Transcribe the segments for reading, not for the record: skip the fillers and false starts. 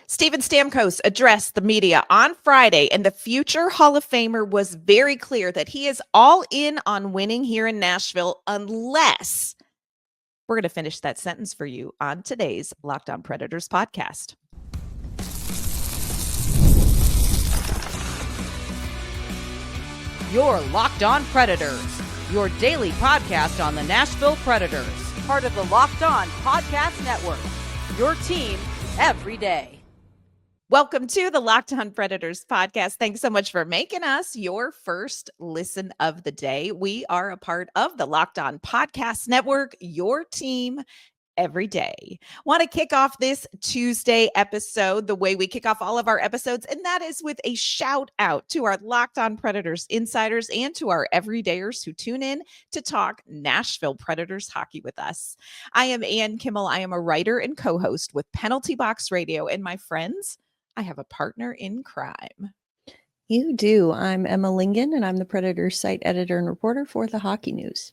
Steven Stamkos addressed the media on Friday, and the future Hall of Famer was very clear that he is all in on winning here in Nashville unless we're going to finish that sentence for you on today's Locked On Predators podcast. You're Locked On Predators, your daily podcast on the Nashville Predators, part of the Locked On Podcast Network, your team every day. Welcome to the Locked On Predators podcast. Thanks so much for making us your first listen of the day. We are a part of the Locked On Podcast Network, your team every day. Want to kick off this Tuesday episode the way we kick off all of our episodes, and that is with a shout out to our Locked On Predators insiders and to our everydayers who tune in to talk Nashville Predators hockey with us. I am Kimmel. I am a writer and co-host with Penalty Box Radio, and my friends, I have a partner in crime. You do. I'm Emma Lingan, and I'm the Predators site editor and reporter for the Hockey News.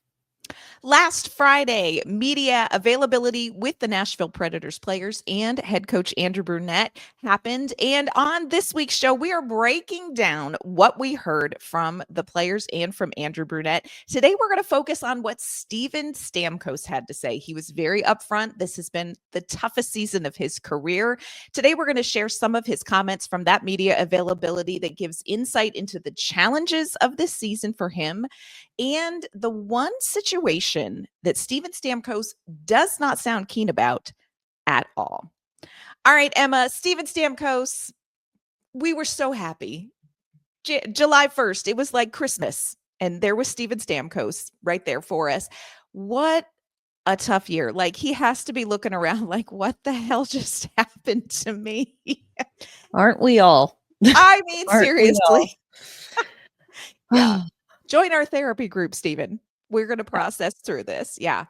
Last Friday, media availability with the Nashville Predators players and head coach Andrew Brunette happened. And on this week's show, we are breaking down what we heard from the players and from Andrew Brunette. Today, we're going to focus on what Steven Stamkos had to say. He was very upfront. This has been the toughest season of his career. Today, we're going to share some of his comments from that media availability that gives insight into the challenges of this season for him and the one situation that Steven Stamkos does not sound keen about at all. All right, Emma, Steven Stamkos, we were so happy. July 1st, it was like Christmas, and there was Steven Stamkos right there for us. What a tough year. Like, he has to be looking around like, what the hell just happened to me? Aren't we all? I mean, seriously. Yeah. Join our therapy group, Steven. We're going to process through this. Yeah.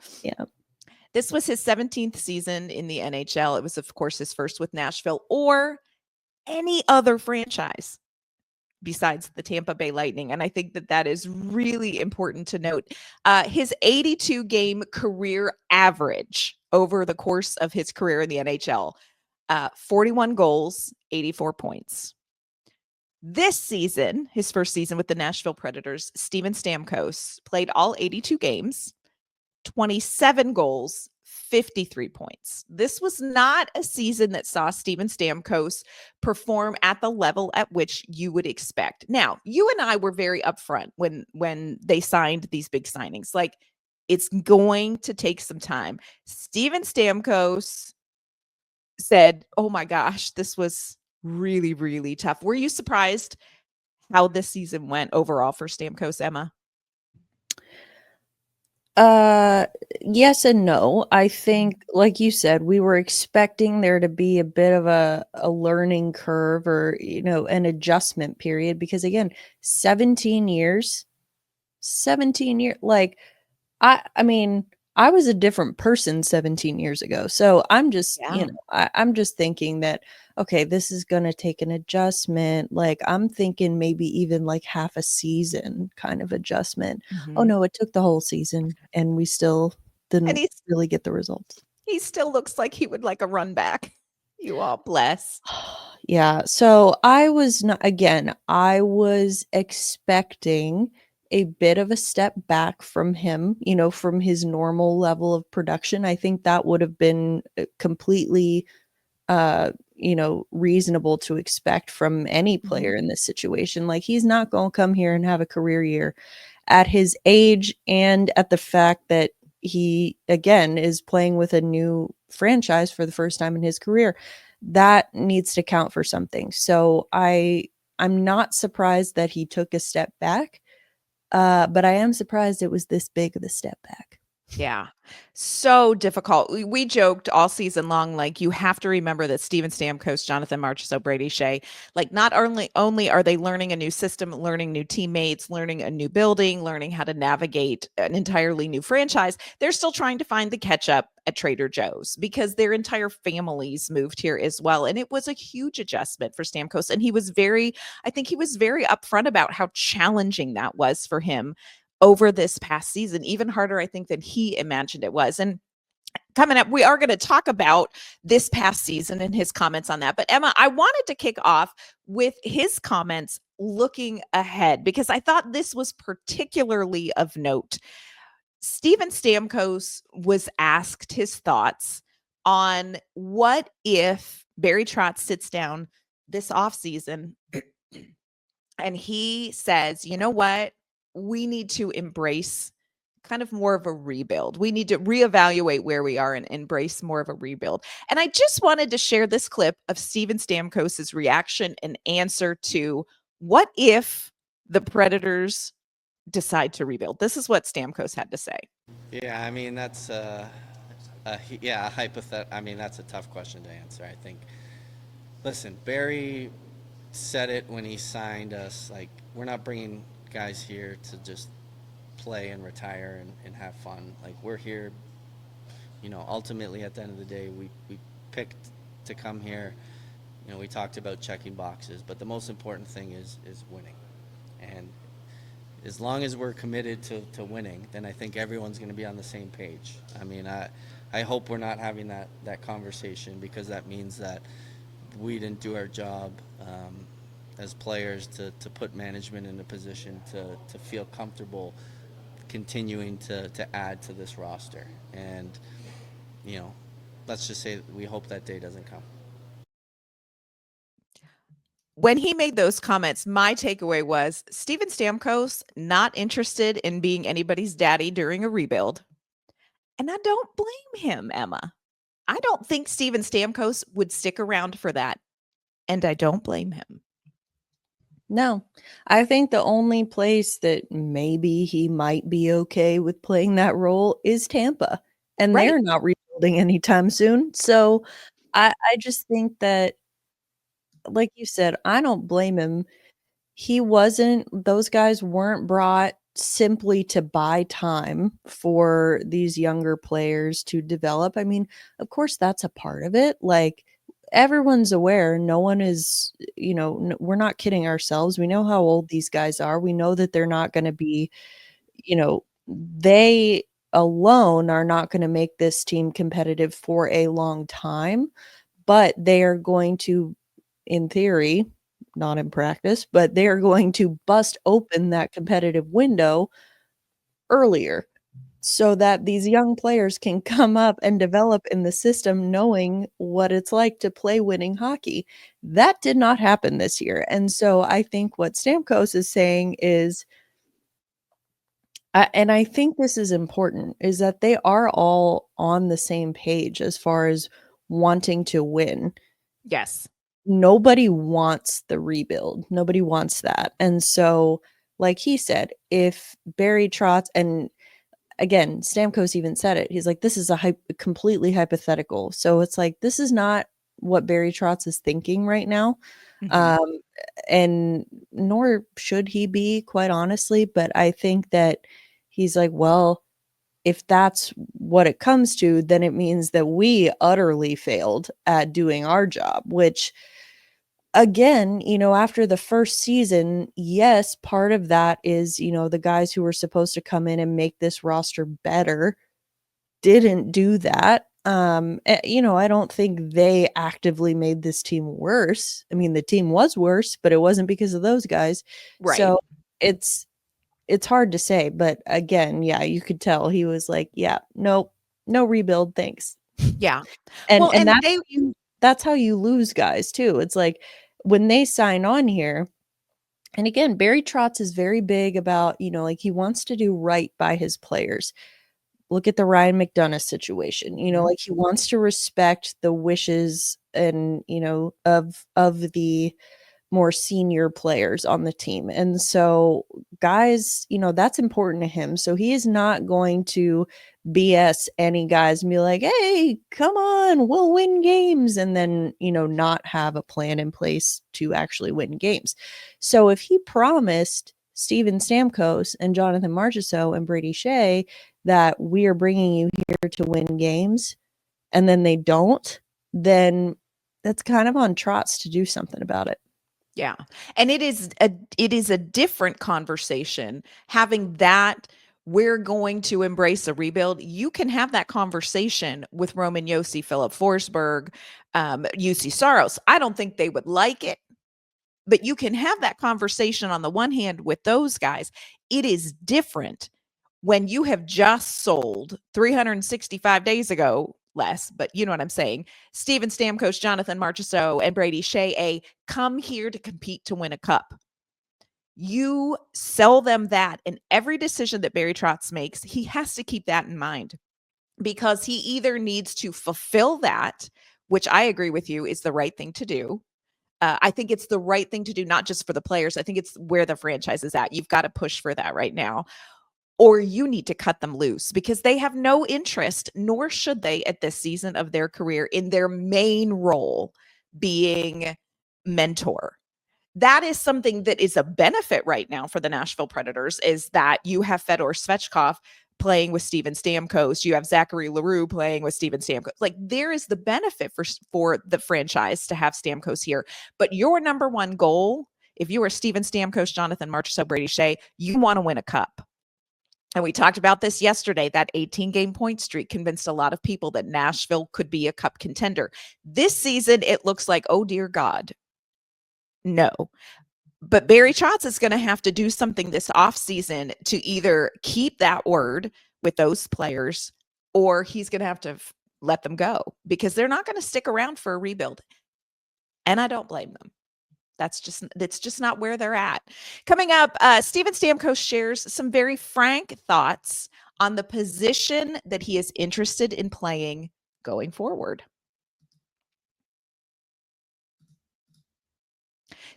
This was his 17th season in the NHL. It was, of course, his first with Nashville or any other franchise besides the Tampa Bay Lightning. And I think that that is really important to note. His 82-game career average over the course of his career in the NHL, 41 goals, 84 points. This season, his first season with the Nashville Predators, Steven Stamkos played all 82 games, 27 goals, 53 points. This was not a season that saw Steven Stamkos perform at the level at which you would expect. Now, you and I were very upfront when they signed these big signings. Like, it's going to take some time. Steven Stamkos said, oh my gosh, this was really, really tough. Were you surprised how this season went overall for Stamkos, Emma? Yes and no. I think, like you said, we were expecting there to be a bit of a learning curve or, an adjustment period because, again, 17 years, like, I mean, I was a different person 17 years ago. So I'm just, I'm just thinking that, okay, this is going to take an adjustment. Like, I'm thinking maybe even like half a season kind of adjustment. Mm-hmm. Oh no, it took the whole season and we still didn't really get the results. He still looks like he would like a run back. You all bless. Yeah. So I was expecting a bit of a step back from him, from his normal level of production. I think that would have been completely, reasonable to expect from any player in this situation. Like, he's not going to come here and have a career year at his age and at the fact that he, again, is playing with a new franchise for the first time in his career. That needs to count for something. So I'm not surprised that he took a step back. But I am surprised it was this big of a step back. Yeah. So difficult. We joked all season long, like, you have to remember that Steven Stamkos, Jonathan Marchessault, Brady Shea, like, not only are they learning a new system, learning new teammates, learning a new building, learning how to navigate an entirely new franchise, they're still trying to find the catch up at Trader Joe's because their entire families moved here as well. And it was a huge adjustment for Stamkos. And I think he was very upfront about how challenging that was for him over this past season, even harder, I think, than he imagined it was. And coming up, we are going to talk about this past season and his comments on that. But Emma, I wanted to kick off with his comments looking ahead because I thought this was particularly of note. Steven Stamkos was asked his thoughts on what if Barry Trotz sits down this offseason and he says, you know what? We need to embrace kind of more of a rebuild. We need to reevaluate where we are and embrace more of a rebuild. And I just wanted to share this clip of Steven Stamkos' reaction and answer to what if the Predators decide to rebuild. This is what Stamkos had to say. Yeah, I mean, that's hypothetical. I mean, that's a tough question to answer, I think. Listen, Barry said it when he signed us. Like, we're not bringing guys here to just play and retire and have fun. Like, we're here, ultimately at the end of the day, we picked to come here. We talked about checking boxes, but the most important thing is winning. And as long as we're committed to winning, then I think everyone's going to be on the same page. I mean, I hope we're not having that conversation, because that means that we didn't do our job as players to put management in a position to feel comfortable continuing to add to this roster. And, let's just say we hope that day doesn't come. When he made those comments, my takeaway was Steven Stamkos not interested in being anybody's daddy during a rebuild. And I don't blame him, Emma. I don't think Steven Stamkos would stick around for that. And I don't blame him. No, I think the only place that maybe he might be okay with playing that role is Tampa. And Right. they're not rebuilding anytime soon. So I just think that, like you said, I don't blame him. Those guys weren't brought simply to buy time for these younger players to develop. I mean, of course, that's a part of it. Like, everyone's aware. No one is, we're not kidding ourselves. We know how old these guys are. We know that they're not going to be, they alone are not going to make this team competitive for a long time, but they are going to, in theory, not in practice, but they are going to bust open that competitive window earlier so that these young players can come up and develop in the system knowing what it's like to play winning hockey. That did not happen this year. And so I think what Stamkos is saying is, and I think this is important, is that they are all on the same page as far as wanting to win. Yes. Nobody wants the rebuild. Nobody wants that. And so, like he said, if Barry Trotz, and again, Stamkos even said it, he's like, this is a completely hypothetical. So it's like, this is not what Barry Trotz is thinking right now. Mm-hmm. And nor should he be, quite honestly. But I think that he's like, well, if that's what it comes to, then it means that we utterly failed at doing our job, which, again, after the first season, yes, part of that is, the guys who were supposed to come in and make this roster better didn't do that. I don't think they actively made this team worse. I mean, the team was worse, but it wasn't because of those guys. Right. So it's hard to say, but again, yeah, you could tell he was like, yeah, no rebuild, thanks. Yeah. and that's how you lose guys too. It's like when they sign on here, and again, Barry Trotz is very big about, like he wants to do right by his players. Look at the Ryan McDonough situation, like he wants to respect the wishes and, of the more senior players on the team. And so guys, that's important to him. So he is not going to BS any guys and be like, hey, come on, we'll win games. And then, not have a plan in place to actually win games. So if he promised Steven Stamkos and Jonathan Marchessault and Brady Shea that we are bringing you here to win games, and then they don't, then that's kind of on Trotz to do something about it. Yeah. And it is a different conversation having that we're going to embrace a rebuild, you can have that conversation with Roman Josi, Philip Forsberg, UC Saros. I don't think they would like it, but you can have that conversation on the one hand with those guys. It is different when you have just sold 365 days ago, less, but you know what I'm saying, Steven Stamkos, Jonathan Marchessault, and Brady Shea, come here to compete to win a cup. You sell them that, and every decision that Barry Trotz makes, he has to keep that in mind, because he either needs to fulfill that, which I agree with you is the right thing to do. I think it's the right thing to do, not just for the players. I think it's where the franchise is at. You've got to push for that right now, or you need to cut them loose, because they have no interest, nor should they at this season of their career, in their main role being mentor. That is something that is a benefit right now for the Nashville Predators, is that you have Fedor Svechkov playing with Steven Stamkos. You have Zachary Leroux playing with Steven Stamkos. Like, there is the benefit for the franchise to have Stamkos here. But your number one goal, if you are Steven Stamkos, Jonathan Marchessault, Brady Shea, you want to win a cup. And we talked about this yesterday. That 18-game point streak convinced a lot of people that Nashville could be a cup contender. This season, it looks like, oh, dear God, no. But Barry Trotz is going to have to do something this offseason to either keep that word with those players, or he's going to have to let them go, because they're not going to stick around for a rebuild. And I don't blame them. That's just not where they're at. Coming up, Steven Stamkos shares some very frank thoughts on the position that he is interested in playing going forward.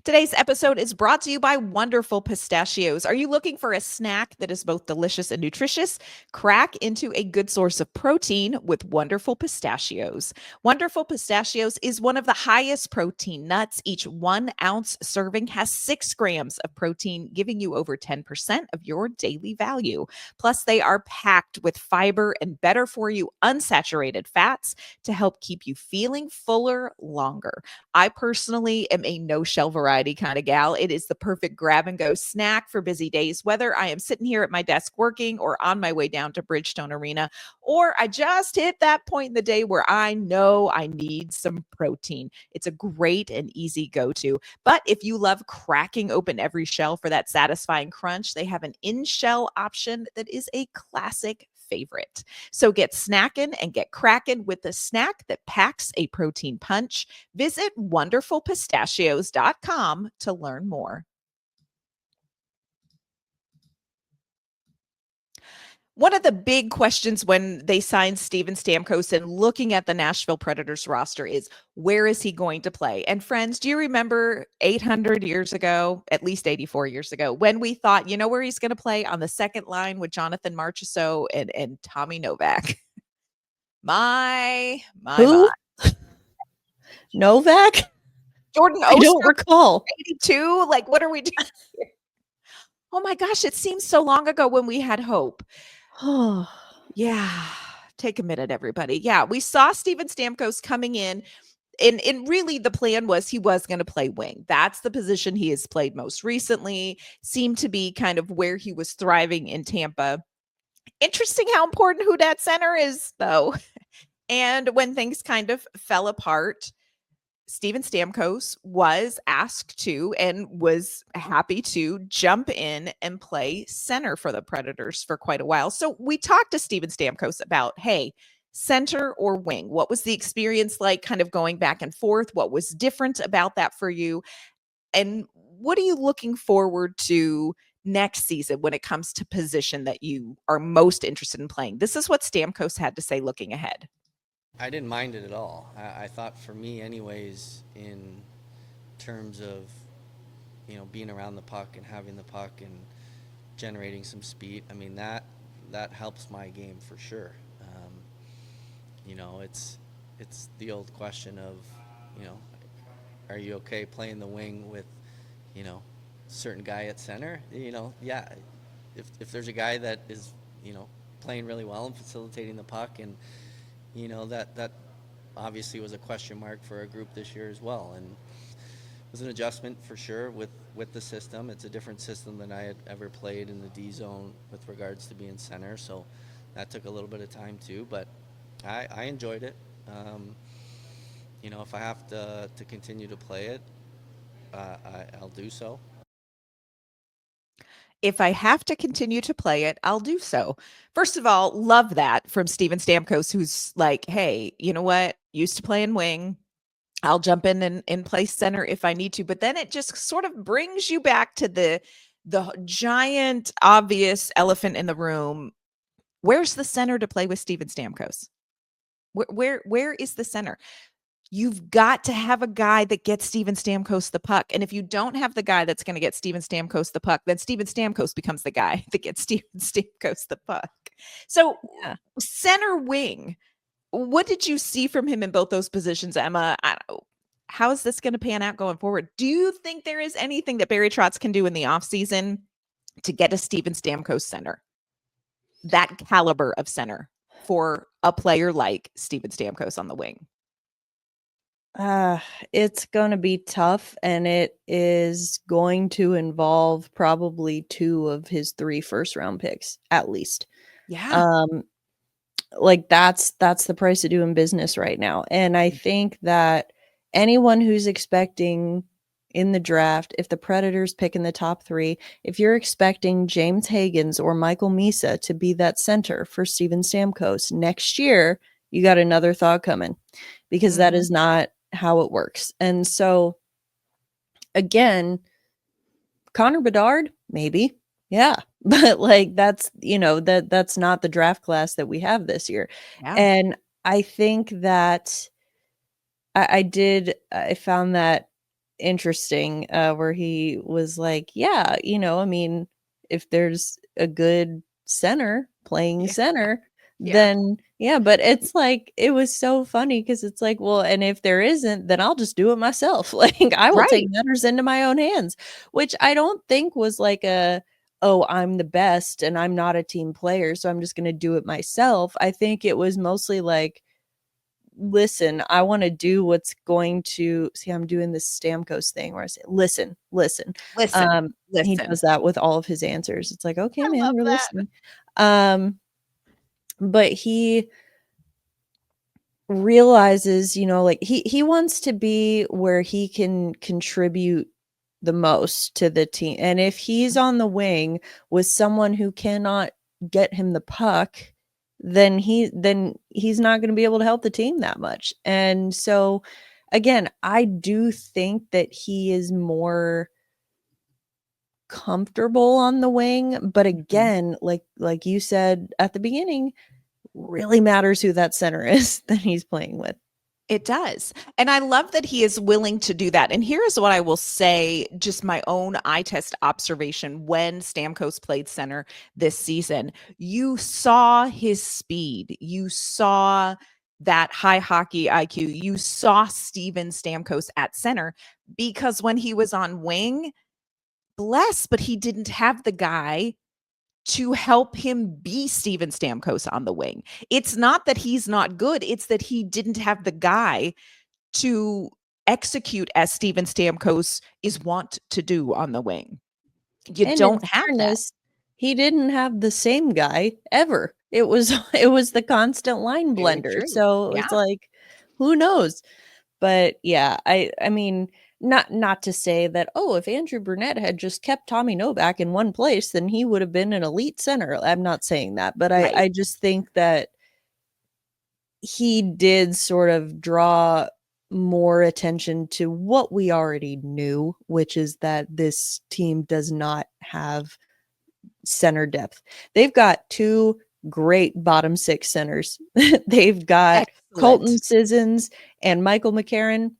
Today's episode is brought to you by Wonderful Pistachios. Are you looking for a snack that is both delicious and nutritious? Crack into a good source of protein with Wonderful Pistachios. Wonderful Pistachios is one of the highest protein nuts. Each 1 ounce serving has 6 grams of protein, giving you over 10% of your daily value. Plus, they are packed with fiber and better for you unsaturated fats to help keep you feeling fuller longer. I personally am a no-shell variety kind of gal. It is the perfect grab-and-go snack for busy days, whether I am sitting here at my desk working, or on my way down to Bridgestone Arena, or I just hit that point in the day where I know I need some protein. It's a great and easy go-to. But if you love cracking open every shell for that satisfying crunch, they have an in-shell option that is a classic favorite. So get snacking and get cracking with the snack that packs a protein punch. Visit wonderfulpistachios.com to learn more. One of the big questions when they signed Steven Stamkos and looking at the Nashville Predators roster is, where is he going to play? And friends, do you remember 800 years ago, at least 84 years ago, when we thought, you know where he's going to play? On the second line with Jonathan Marchessault and Tommy Novak. My. Novak? Jordan Oster? I don't recall. 82? Like, what are we doing here? Oh my gosh, it seems so long ago when we had hope. Oh, yeah. Take a minute, everybody. Yeah, we saw Steven Stamkos coming in, and really the plan was he was going to play wing. That's the position he has played most recently. Seemed to be kind of where he was thriving in Tampa. Interesting how important who that center is, though. And when things kind of fell apart, Steven Stamkos was asked to and was happy to jump in and play center for the Predators for quite a while. So we talked to Steven Stamkos about, hey, center or wing? What was the experience like kind of going back and forth? What was different about that for you? And what are you looking forward to next season when it comes to position that you are most interested in playing? This is what Stamkos had to say looking ahead. I didn't mind it at all. I thought for me anyways, in terms of, being around the puck and having the puck and generating some speed, I mean, that helps my game for sure. It's the old question of, are you okay playing the wing with, certain guy at center? Yeah, if there's a guy that is, playing really well and facilitating the puck, and that obviously was a question mark for a group this year as well. And was an adjustment for sure with the system. It's a different system than I had ever played in the D zone with regards to being center. So that took a little bit of time too, but I enjoyed it. If I have to continue to play it, I'll do so. If I have to continue to play it, I'll do so. First of all, love that from Steven Stamkos, who's like, hey, you know what? Used to playing wing. I'll jump in and play center if I need to. But then it just sort of brings you back to the giant, obvious elephant in the room. Where's the center to play with Steven Stamkos? Where is the center? You've got to have a guy that gets Steven Stamkos the puck. And if you don't have the guy that's going to get Steven Stamkos the puck, then Steven Stamkos becomes the guy that gets Steven Stamkos the puck. So center wing, what did you see from him in both those positions, Emma? How is this going to pan out going forward? Do you think there is anything that Barry Trotz can do in the offseason to get a Steven Stamkos center? That caliber of center for a player like Steven Stamkos on the wing? It's going to be tough, and it is going to involve probably 2 of his 3 first-round picks, at least. Yeah. Like that's the price of doing business right now. And I think that anyone who's expecting in the draft, if the Predators pick in the top 3, if you're expecting James Higgins or Michael Misa to be that center for Steven Stamkos next year, you got another thought coming, because that is not how it works. And so again, Connor Bedard, maybe. Yeah. But like, that's, that's not the draft class that we have this year. Yeah. And I think that I found that interesting, where he was like, yeah, if there's a good center playing center, then but it's like, it was so funny because it's like, well, and if there isn't, then I'll just do it myself. Like, I will take matters into my own hands, which I don't think was like oh, I'm the best and I'm not a team player, so I'm just going to do it myself. I think it was mostly like, listen, I want to do what's going to see. I'm doing this Stamkos thing where I say, listen. He does that with all of his answers. It's like, okay, man, we're listening. But he realizes, like he wants to be where he can contribute the most to the team. And if he's on the wing with someone who cannot get him the puck, then he's not going to be able to help the team that much. And so again, I do think that he is more comfortable on the wing, but again, like you said at the beginning, really matters who that center is that he's playing with. It does. And I love that he is willing to do that. And here's what I will say, just my own eye test observation when Stamkos played center this season. You saw his speed. You saw that high hockey IQ. You saw Steven Stamkos at center, because when he was on wing, but he didn't have the guy to help him be Steven Stamkos on the wing. It's not that he's not good. It's that he didn't have the guy to execute as Steven Stamkos is wont to do on the wing. You don't have that. He didn't have the same guy ever. It was the constant line blender. So it's like, who knows? But yeah, I mean, not to say that, oh, if Andrew Brunette had just kept Tommy Novak in one place, then he would have been an elite center. I'm not saying that, but I just think that he did sort of draw more attention to what we already knew, which is that this team does not have center depth. They've got 2 great bottom 6 centers. They've got Colton Sissons and Michael McCarron.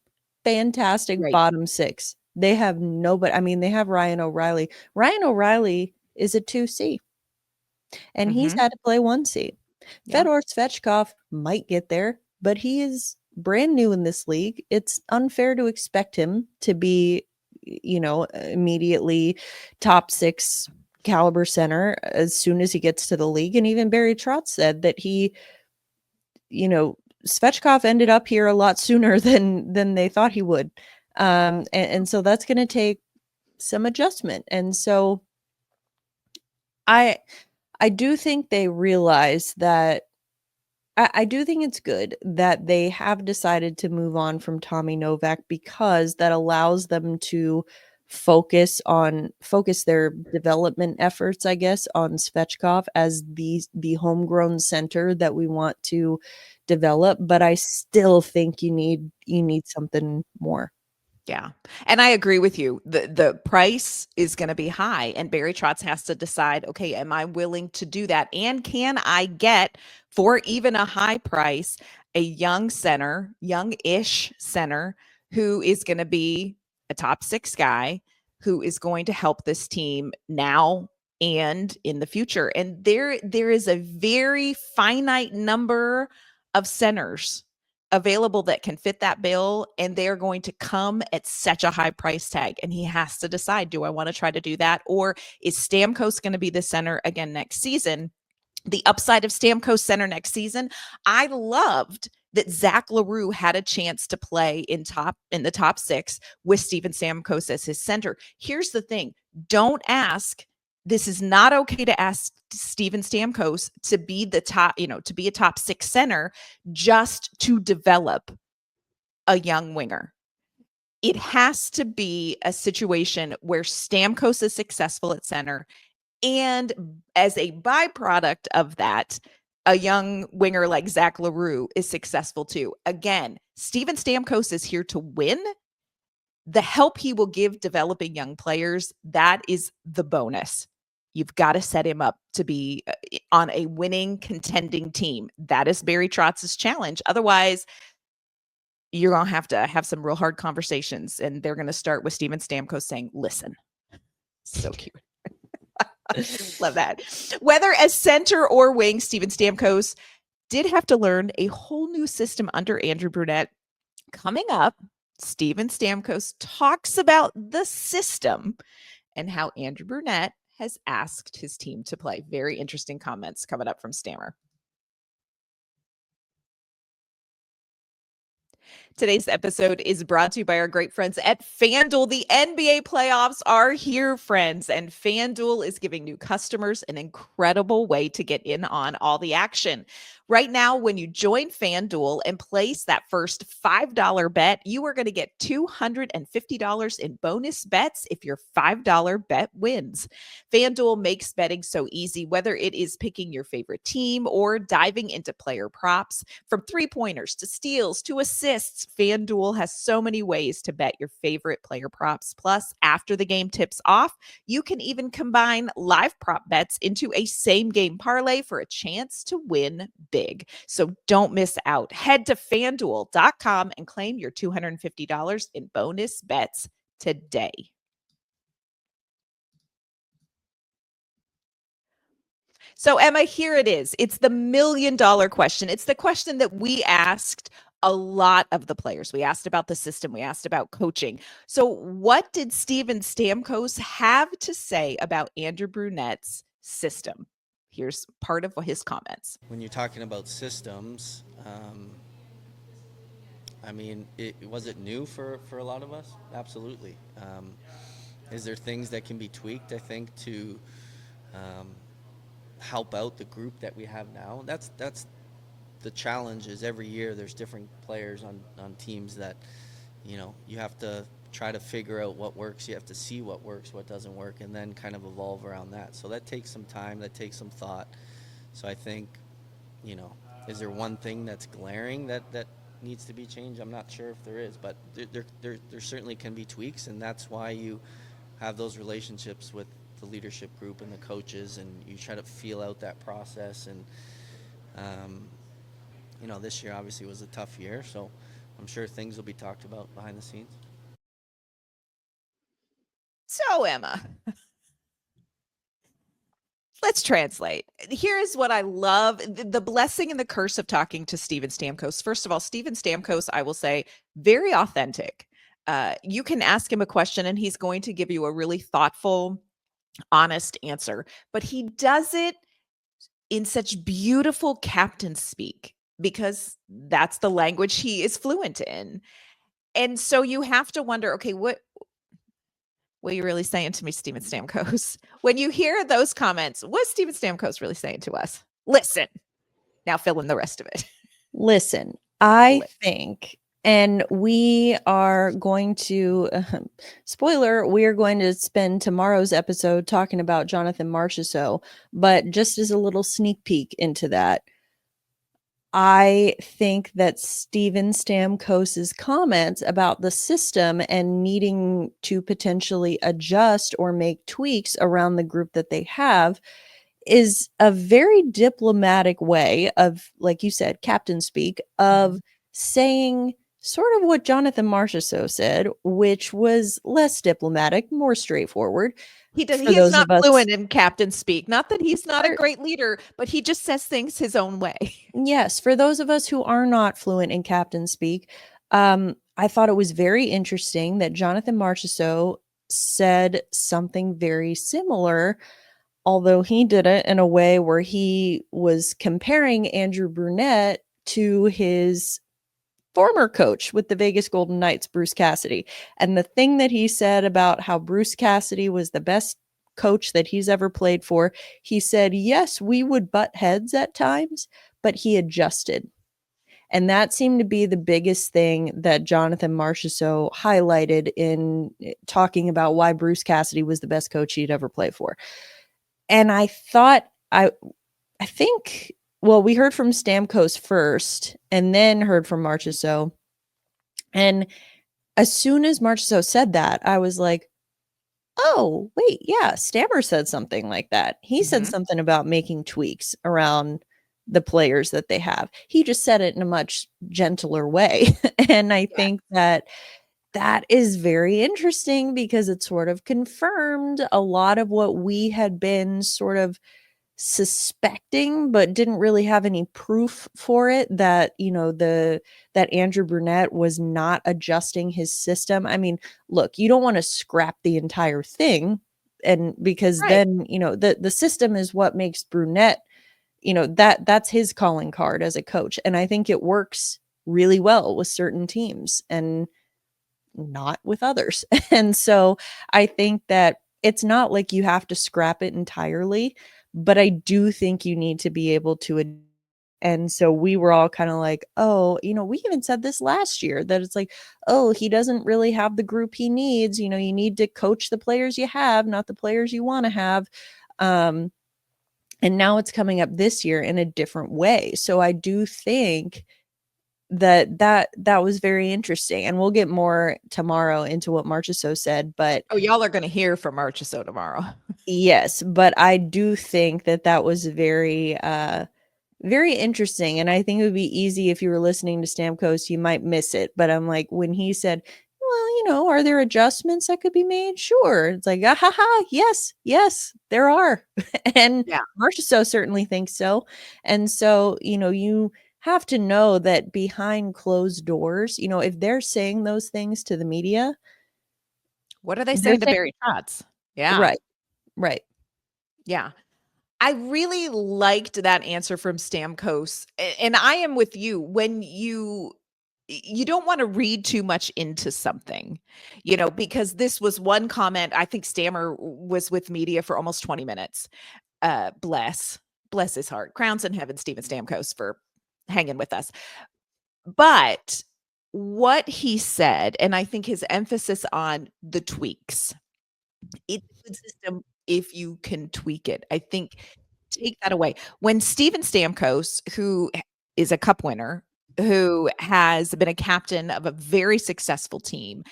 Fantastic bottom 6. They have nobody. I mean, they have Ryan O'Reilly. Ryan O'Reilly is a 2C, and he's had to play 1C. Fedor Svechkov might get there, but he is brand new in this league. It's unfair to expect him to be, immediately top 6 caliber center as soon as he gets to the league. And even Barry Trotz said that he, Svechkov ended up here a lot sooner than they thought he would. And so that's going to take some adjustment. And so I do think they realize that I do think it's good that they have decided to move on from Tommy Novak, because that allows them to focus their development efforts, I guess, on Svechkov as the homegrown center that we want to develop. But I still think you need something more. Yeah. And I agree with you. The price is going to be high, and Barry Trotz has to decide, okay, am I willing to do that? And can I get, for even a high price, a young-ish center who is going to be a top 6 guy, who is going to help this team now and in the future? And there is a very finite number of centers available that can fit that bill, and they're going to come at such a high price tag, and he has to decide, do I want to try to do that, or is Stamkos going to be the center again next season? The upside of Stamkos center next season, I loved that Zach LaRue had a chance to play in the top 6 with Steven Stamkos as his center. Here's the thing, don't ask, this is not okay to ask Steven Stamkos to be the top, to be a top 6 center just to develop a young winger. It has to be a situation where Stamkos is successful at center, and as a byproduct of that, a young winger like Zach LaRue is successful too. Again, Steven Stamkos is here to win. The help he will give developing young players, that is the bonus. You've got to set him up to be on a winning, contending team. That is Barry Trotz's challenge. Otherwise, you're going to have some real hard conversations, and they're going to start with Steven Stamkos saying, listen. So cute. Love that. Whether as center or wing, Steven Stamkos did have to learn a whole new system under Andrew Brunette. Coming up, Steven Stamkos talks about the system and how Andrew Brunette has asked his team to play. Very interesting comments coming up from Stammer. Today's episode is brought to you by our great friends at FanDuel. The NBA playoffs are here, friends, and FanDuel is giving new customers an incredible way to get in on all the action. Right now, when you join FanDuel and place that first $5 bet, you are going to get $250 in bonus bets if your $5 bet wins. FanDuel makes betting so easy, whether it is picking your favorite team or diving into player props. From three-pointers to steals to assists, FanDuel has so many ways to bet your favorite player props. Plus, after the game tips off, you can even combine live prop bets into a same-game parlay for a chance to win big. So don't miss out. Head to FanDuel.com and claim your $250 in bonus bets today. So, Emma, here it is. It's the $1 million question. It's the question that we asked a lot of the players. We asked about the system. We asked about coaching. So what did Steven Stamkos have to say about Andrew Brunette's system? Here's part of his comments. When you're talking about systems, was it new for a lot of us? Absolutely. Is there things that can be tweaked, I think, to help out the group that we have now? That's the challenge. Is every year there's different players on teams that, you have to try to figure out what works. You have to see what works, what doesn't work, and then kind of evolve around that. So that takes some time, that takes some thought. So I think, is there one thing that's glaring that needs to be changed? I'm not sure if there is, but there certainly can be tweaks, and that's why you have those relationships with the leadership group and the coaches, and you try to feel out that process. And this year obviously was a tough year, so I'm sure things will be talked about behind the scenes. So, Emma, let's translate. Here's what I love, the blessing and the curse of talking to Steven Stamkos. First of all, Steven Stamkos, I will say, very authentic. You can ask him a question and he's going to give you a really thoughtful, honest answer, but he does it in such beautiful captain speak because that's the language he is fluent in. And so you have to wonder, okay, what are you really saying to me, Steven Stamkos? When you hear those comments, what's Steven Stamkos really saying to us? Listen. Now fill in the rest of it. Listen, I think, and we are going to, spoiler, we are going to spend tomorrow's episode talking about Jonathan Marchessault, but just as a little sneak peek into that, I think that Steven Stamkos's comments about the system and needing to potentially adjust or make tweaks around the group that they have is a very diplomatic way of, like you said, captain speak, of saying sort of what Jonathan Marchessault said, which was less diplomatic, more straightforward. He is not fluent in captain speak. Not that he's not a great leader, but he just says things his own way. Yes, for those of us who are not fluent in captain speak, I thought it was very interesting that Jonathan Marchessault said something very similar, although he did it in a way where he was comparing Andrew Brunette to his former coach with the Vegas Golden Knights, Bruce Cassidy. And the thing that he said about how Bruce Cassidy was the best coach that he's ever played for, he said, yes, we would butt heads at times, but he adjusted. And that seemed to be the biggest thing that Jonathan Marchessault highlighted in talking about why Bruce Cassidy was the best coach he'd ever played for. And I thought, I think, well, we heard from Stamkos first and then heard from Marchessault. And as soon as Marchessault said that, I was like, oh, wait, yeah, Stammer said something like that. He said something about making tweaks around the players that they have. He just said it in a much gentler way. And I think that is very interesting because it sort of confirmed a lot of what we had been sort of suspecting, but didn't really have any proof for it, that, you know, that Andrew Brunette was not adjusting his system. I mean, look, you don't want to scrap the entire thing, and because then, you know, the system is what makes Brunette, you know, that's his calling card as a coach. And I think it works really well with certain teams and not with others. And so I think that it's not like you have to scrap it entirely, but I do think you need to be able to. And so we were all kind of like, oh, you know, we even said this last year, that it's like, oh, he doesn't really have the group he needs. You know, you need to coach the players you have, not the players you want to have. And now it's coming up this year in a different way. So I do think that was very interesting, and we'll get more tomorrow into what Marchessault said. But y'all are going to hear from Marchessault tomorrow. Yes, but I do think that was very very interesting, and I think it would be easy if you were listening to Stamkos, you might miss it. But I'm like, when he said, well, you know, are there adjustments that could be made? Sure. It's like, yes, there are. And Marchessault certainly thinks so. And so, you know, you have to know that behind closed doors, you know, if they're saying those things to the media, what are they saying to Barry Trotz? Yeah. Right. Yeah. I really liked that answer from Stamkos. And I am with you. When you don't want to read too much into something, you know, because this was one comment. I think Stammer was with media for almost 20 minutes. Bless his heart. Crowns in heaven, Steven Stamkos, for hanging with us. But what he said, and I think his emphasis on the tweaks, it's a good system if you can tweak it. I think take that away. When Steven Stamkos, who is a cup winner, who has been a captain of a very successful team,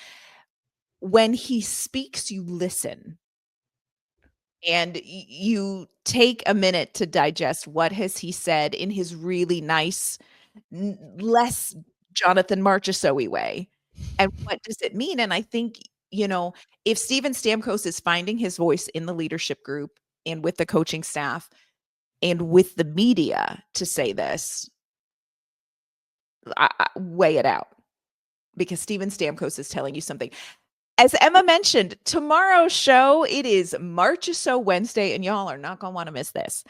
when he speaks, you listen. And you take a minute to digest what has he said in his really nice, less Jonathan Marchessault way. And what does it mean? And I think, you know, if Steven Stamkos is finding his voice in the leadership group and with the coaching staff and with the media to say this, I weigh it out, because Steven Stamkos is telling you something. As Emma mentioned, tomorrow's show, it is Marchessault Wednesday, and y'all are not going to want to miss this.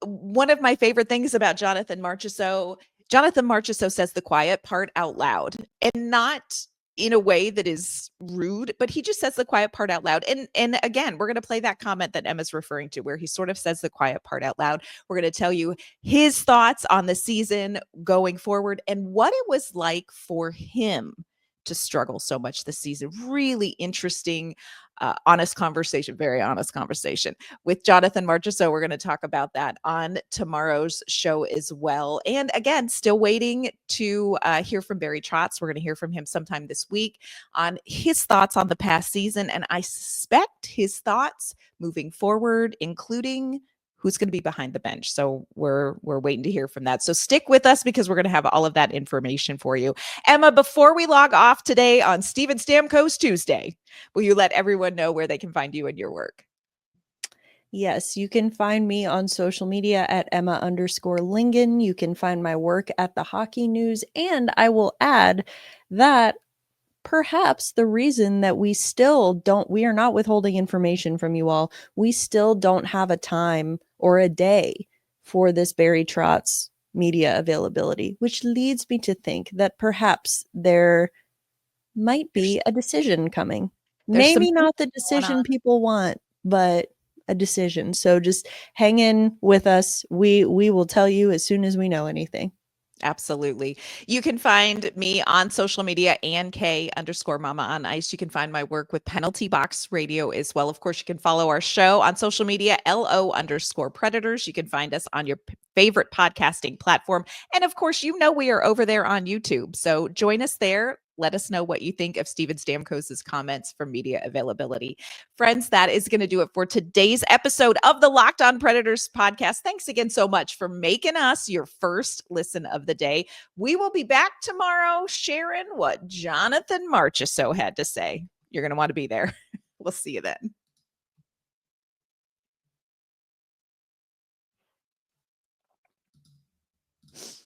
One of my favorite things about Jonathan Marchessault Jonathan Marchessault says the quiet part out loud, and not in a way that is rude, but he just says the quiet part out loud. And again, we're going to play that comment that Emma's referring to, where he sort of says the quiet part out loud. We're going to tell you his thoughts on the season going forward and what it was like for him to struggle so much this season. Really interesting, honest conversation, very honest conversation with Jonathan Marchessault. We're going to talk about that on tomorrow's show as well. And again, still waiting to hear from Barry Trotz. We're going to hear from him sometime this week on his thoughts on the past season. And I suspect his thoughts moving forward, including who's going to be behind the bench. So we're waiting to hear from that. So stick with us because we're going to have all of that information for you. Emma, before we log off today on Steven Stamkos Tuesday, will you let everyone know where they can find you and your work? Yes, you can find me on social media at Emma_Lingan. You can find my work at the Hockey News. And I will add that perhaps the reason that we are not withholding information from you all, we still don't have a time or a day for this Barry Trotz media availability, which leads me to think that perhaps there might be a decision coming. Maybe not the decision people want, but a decision. So just hang in with us. We will tell you as soon as we know anything. Absolutely. You can find me on social media, @K_Mama on Ice. You can find my work with Penalty Box Radio as well. Of course, you can follow our show on social media, LO_Predators. You can find us on your favorite podcasting platform. And of course, we are over there on YouTube. So join us there. Let us know what you think of Steven Stamkos' comments for media availability. Friends, that is going to do it for today's episode of the Locked On Predators podcast. Thanks again so much for making us your first listen of the day. We will be back tomorrow sharing what Jonathan Marchessault had to say. You're going to want to be there. We'll see you then.